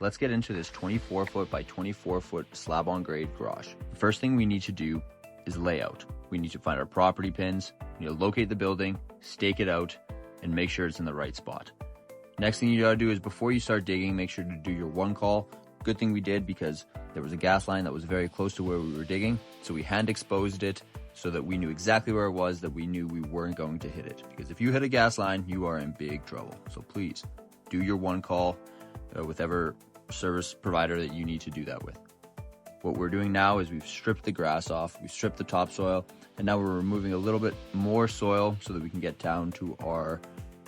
let's get into this 24 foot by 24 foot slab on grade garage. The first thing we need to do is layout. We need to find our property pins, we need to locate the building, stake it out, and make sure it's in the right spot. Next thing you gotta do is before you start digging, make sure to do your one call. Good thing we did because there was a gas line that was very close to where we were digging, so we hand exposed it so that we knew exactly where it was, that we knew we weren't going to hit it. Because if you hit a gas line, you are in big trouble. So please do your one call with whatever service provider that you need to do that with. What we're doing now is we've stripped the grass off, we've stripped the topsoil, and now we're removing a little bit more soil so that we can get down to our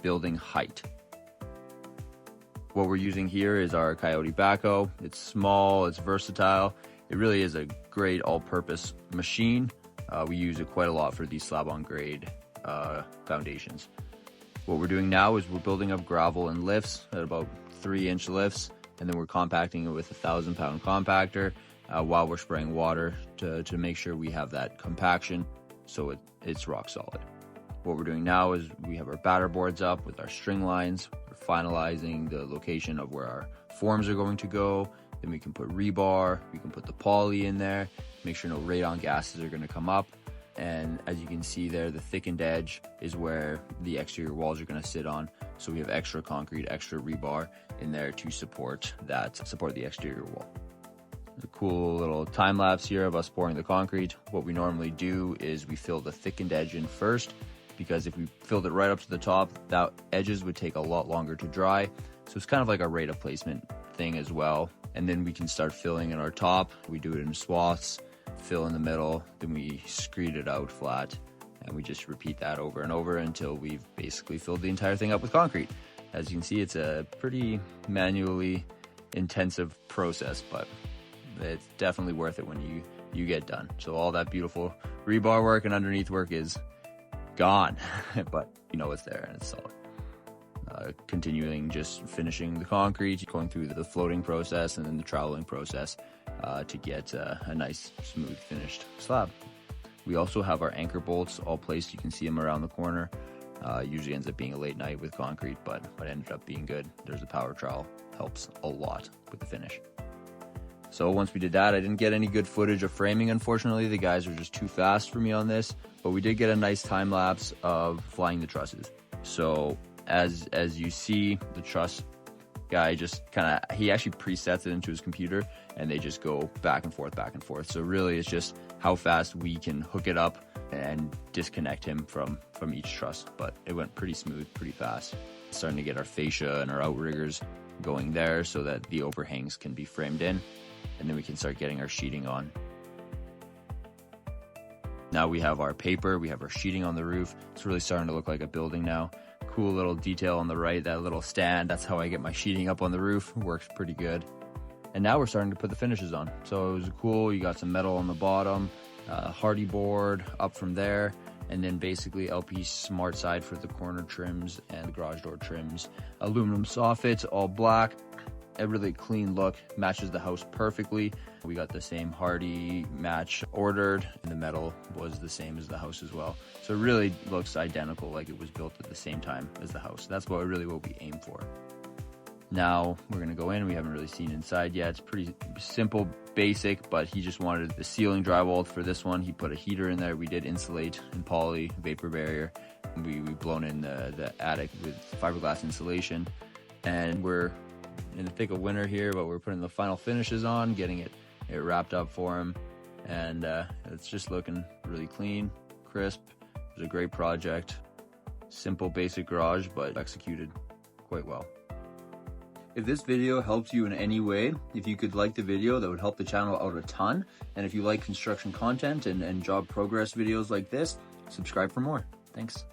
building height. What we're using here is our Coyote backhoe. It's small, it's versatile. It really is a great all-purpose machine. We use it quite a lot for these slab-on-grade foundations. What we're doing now is we're building up gravel in lifts at about 3-inch lifts, and then we're compacting it with a 1,000-pound compactor while we're spraying water to make sure we have that compaction so it's rock solid. What we're doing now is we have our batter boards up with our string lines. We're finalizing the location of where our forms are going to go. Then we can put rebar, we can put the poly in there, make sure no radon gases are going to come up. And as you can see there, the thickened edge is where the exterior walls are going to sit on. So we have extra concrete, extra rebar in there to support the exterior wall. A cool little time lapse here of us pouring the concrete. What we normally do is we fill the thickened edge in first, because if we filled it right up to the top, that edges would take a lot longer to dry. So it's kind of like a rate of placement thing as well. And then we can start filling in our top. We do it in swaths, fill in the middle, then we screed it out flat, and we just repeat that over and over until we've basically filled the entire thing up with concrete. As you can see, it's a pretty manually intensive process, but it's definitely worth it when you get done. So all that beautiful rebar work and underneath work is gone, but you know it's there and it's solid. Continuing just finishing the concrete, going through the floating process and then the troweling process to get a nice smooth finished slab. We also have our anchor bolts all placed. You can see them around the corner. Usually ends up being a late night with concrete, but ended up being good. There's a power trowel, helps a lot with the finish. So once we did that, I didn't get any good footage of framing, unfortunately. The guys were just too fast for me on this, but we did get a nice time lapse of flying the trusses. So as you see, the truss guy just he actually presets it into his computer and they just go back and forth, back and forth. So really it's just how fast we can hook it up and disconnect him from each truss, but it went pretty smooth, pretty fast. Starting to get our fascia and our outriggers going there so that the overhangs can be framed in, and then we can start getting our sheeting on. Now we have our paper, we have our sheeting on the roof. It's really starting to look like a building now. Cool little detail on the right, that little stand. That's how I get my sheeting up on the roof. Works pretty good. And now we're starting to put the finishes on. So it was cool. You got some metal on the bottom, hardy board up from there, and then basically LP smart side for the corner trims and the garage door trims. Aluminum soffits, all black. A really clean look, matches the house perfectly. We got the same hardy match ordered, and the metal was the same as the house as well. So it really looks identical, like it was built at the same time as the house. That's what we aim for. Now we're gonna go in. We haven't really seen inside yet. It's pretty simple, basic, but he just wanted the ceiling drywalled for this one. He put a heater in there. We did insulate in poly, vapor barrier. We've blown in the attic with fiberglass insulation, and we're in the thick of winter here, but we're putting the final finishes on, getting it wrapped up for him, and it's just looking really clean, crisp. It was a great project. Simple, basic garage, but executed quite well. If this video helps you in any way, if you could like the video, that would help the channel out a ton. And if you like construction content and job progress videos like this, subscribe for more. Thanks.